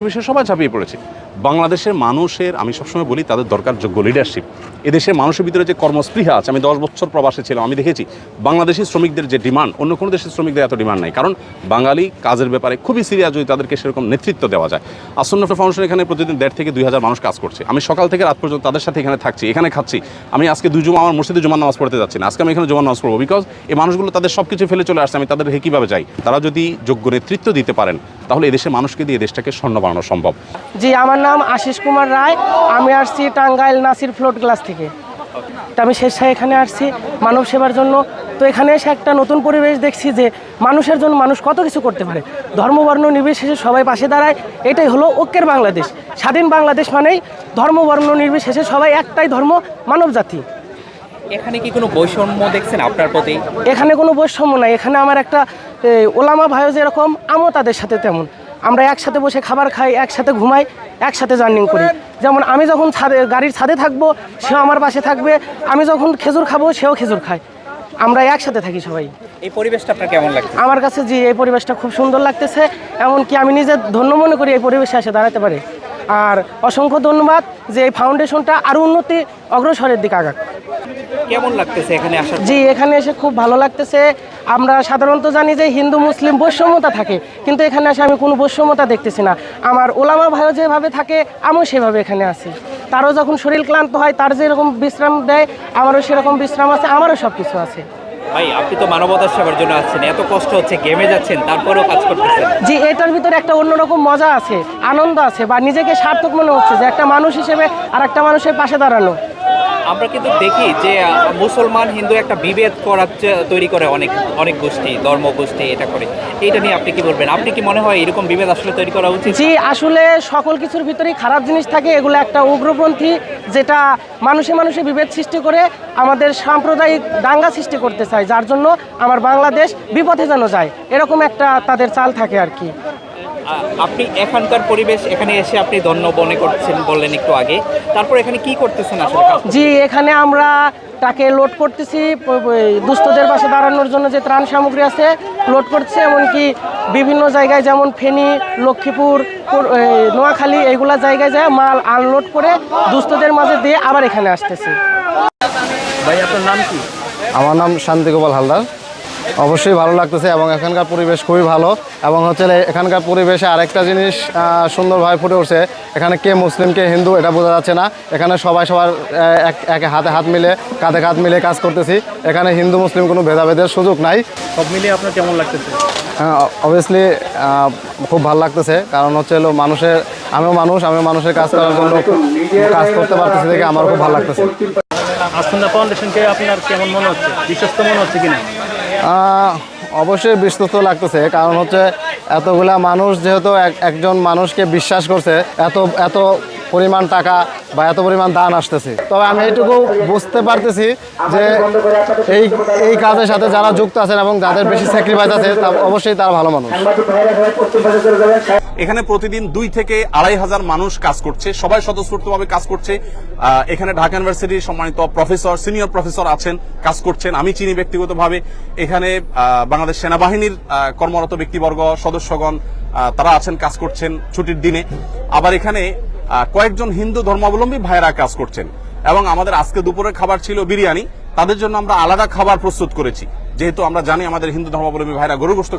বিষয়ে সবাই ঝাঁপিয়ে পড়েছে। বাংলাদেশের মানুষের, আমি সবসময় বলি, তাদের দরকার যোগ্য লিডারশিপ। এদেশের মানুষের ভিতরে যে কর্মস্পৃহা আছে, আমি 10 বছর প্রবাসে ছিলাম, আমি দেখেছি বাংলাদেশি শ্রমিকদের যে ডিমান্ড, অন্য কোনো দেশের শ্রমিকদের এত ডিমান্ড নাই। কারণ বাঙালি কাজের ব্যাপারে খুবই সিরিয়াস, যদি তাদেরকে সেরকম নেতৃত্ব দেওয়া যায়। আসন্নফ ফাউন্ডেশন এখানে প্রতিদিন 1.5 থেকে 2,000 মানুষ কাজ করছে। আমি সকাল থেকে রাত পর্যন্ত তাদের সাথে এখানে থাকছি, এখানে খাচ্ছি। আমি আজকে আমার মসজিদে জুমার নামাজ পড়তে যাচ্ছি না, আজকে আমি এখানে জুমার নামাজ পড়বো, বিকজ এই মানুষগুলো তাদের সব কিছু ফেলে চলে আসছে। আমি তাদের কীভাবে যাই? তারা যদি যোগ্য নেতৃত্ব দিতে পারেন, তাহলে এদেশের মানুষকে দিয়ে দেশটাকে স্বর্ণ বানানো সম্ভব। জি, আমার নাম আশিস কুমার রায়। আমি আসছি টাঙ্গাইল নাসির ফ্লোট ক্লাস থেকে। তো আমি স্বেচ্ছায় এখানে আসছি মানব সেবার জন্য। তো এখানে এসে একটা নতুন পরিবেশ দেখছি যে মানুষের জন্য মানুষ কত কিছু করতে পারে, ধর্মবর্ণ নির্বিশেষে সবাই পাশে দাঁড়ায়। এটাই হলো ঐক্যের বাংলাদেশ। স্বাধীন বাংলাদেশ মানেই ধর্মবর্ণ নির্বিশেষে সবাই একটাই ধর্ম, মানব জাতি। এখানে কি কোনো বৈষম্য দেখছেন আপনার প্রতি? এখানে কোনো বৈষম্য নাই। এখানে আমার একটা ওলামা ভাইও যেরকম, আমিও তাদের সাথে তেমন। আমরা একসাথে বসে খাবার খাই, একসাথে ঘুমাই, একসাথে জার্নিং করি। যেমন আমি যখন গাড়ির ছাদে থাকবো, সেও আমার পাশে থাকবে। আমি যখন খেজুর খাবো, সেও খেজুর খায়। আমরা একসাথে থাকি সবাই। এই পরিবেশটা আপনার কেমন লাগছে? আমার কাছে জি, এই পরিবেশটা খুব সুন্দর লাগতেছে। এমনকি আমি নিজে ধন্য মনে করি এই পরিবেশে এসে দাঁড়াতে পারে। আর অসংখ্য ধন্যবাদ যে এই ফাউন্ডেশনটা আরও উন্নতি অগ্রসরের দিকে আগাক। কেমন লাগতেছে এখানে আসা? জি, এখানে এসে খুব ভালো লাগতেছে। আমরা সাধারণত জানি যে হিন্দু মুসলিম বৈষম্যতা থাকে, কিন্তু এখানে এসে আমি কোনো বৈষম্যতা দেখতেছি না। আমার ওলামা ভাইও যেভাবে থাকে, আমিও সেভাবে এখানে আছি। তারও যখন শরীর ক্লান্ত হয়, তার যেরকম বিশ্রাম দেয়, আমারও সেরকম বিশ্রাম আছে, আমারও সব কিছু আছে। ভাই, আপনি তো মানবতার সেবার জন্য আসছেন, এত কষ্ট হচ্ছে, ঘেমে যাচ্ছেন, তারপরেও কাজ করতেছেন। জি, এটার ভিতরে একটা অন্যরকম মজা আছে, আনন্দ আছে, বা নিজেকে সার্থক মনে হচ্ছে যে একটা মানুষ হিসেবে আর একটা মানুষের পাশে দাঁড়ানো। আমরা কিন্তু দেখি যে মুসলমান হিন্দু একটা বিভেদ তৈরি করে অনেক অনেক গোষ্ঠী, ধর্ম গোষ্ঠী এটা করে। এইটা নিয়ে আপনি কি বলবেন? আপনি কি মনে হয় এরকম বিভেদ আসলে তৈরি করা উচিত? জি, আসলে সকল কিছুর ভিতরেই খারাপ জিনিস থাকে। এগুলো একটা উগ্রপন্থী, যেটা মানুষে মানুষে বিভেদ সৃষ্টি করে আমাদের সাম্প্রদায়িক দাঙ্গা সৃষ্টি করতে চায়, যার জন্য আমার বাংলাদেশ বিপথে যেন যায়, এরকম একটা তাদের চাল থাকে আর কি। আপনি এখানকার পরিবেশ, এখানে এসে আপনি ধন্য মনে করছেন বললেন একটু আগে, তারপর এখানে কি করতেছেন আসলে? জি, এখানে আমরা তাকে লোড করতেছি, দুস্থদের পাশে দাঁড়ানোর জন্য যে ত্রাণ সামগ্রী আছে লোড করছে। এমনকি বিভিন্ন জায়গায় যেমন ফেনী, লক্ষ্মীপুর, নোয়াখালী, এইগুলা জায়গায় যায় মাল আনলোড করে দুস্থদের মাঝে দিয়ে আবার এখানে আসতেছি। ভাই, আপনার নাম কি? আমার নাম শান্তিগোপাল হালদার। অবশ্যই ভালো লাগতেছে এবং এখানকার পরিবেশ খুবই ভালো। এবং হচ্ছে এখানকার পরিবেশে আরেকটা জিনিস সুন্দরভাবে ফুটে উঠছে, এখানে কে মুসলিম কে হিন্দু এটা বোঝা যাচ্ছে না। এখানে সবাই সবার এক হাতে হাত মিলে, কাঁধে কাঁধ মিলে কাজ করতেছি। এখানে হিন্দু মুসলিম কোনো ভেদাভেদের সুযোগ নাই। সব মিলিয়ে আপনার কেমন লাগতেছে? অবভিয়াসলি খুব ভালো লাগতেছে, কারণ হচ্ছে আমিও মানুষের কাজ করার জন্য কাজ করতে পারতেছি দেখে আমার খুব ভালো লাগতেছে। আসন্না ফাউন্ডেশনকে আপনার কেমন মনে হচ্ছে? বিশ্বস্ত মনে হচ্ছে কিনা? অবশ্যই বিশ্বস্ত লাগতেছে, কারণ হচ্ছে এতগুলা মানুষ যেহেতু একজন মানুষকে বিশ্বাস করছে, এত পরিমাণ টাকা বা এত পরিমাণ দান আসতেছে। তবে আমি এইটুকু বুঝতে পারতেছি যে এই কাজের সাথে যারা যুক্ত আছেন এবং যাদের বেশি স্যাক্রিফাইস আছে, অবশ্যই তারা ভালো মানুষ। এখানে প্রতিদিন 2 থেকে 2,500 মানুষ কাজ করছে, সবাই স্বতঃস্ফূর্তভাবে কাজ করছে। এখানে ঢাকা ইউনিভার্সিটির সম্মানিত প্রফেসর, সিনিয়র প্রফেসর আছেন, কাজ করছেন, আমি চিনি ব্যক্তিগতভাবে। এখানে বাংলাদেশ সেনাবাহিনীর কর্মরত ব্যক্তিবর্গ, সদস্যগণ তারা আছেন, কাজ করছেন ছুটির দিনে। আবার এখানে কয়েকজন হিন্দু ধর্মাবলম্বী ভাইয়েরা কাজ করছেন। এবং আমাদের আজকে দুপুরের খাবার ছিল বিরিয়ানি, তাদের জন্য আমরা আলাদা খাবার প্রস্তুত করেছি, যেহেতু আমরা জানি আমাদের হিন্দু ধর্মাবলম্বী ভাইরা গরু গোশত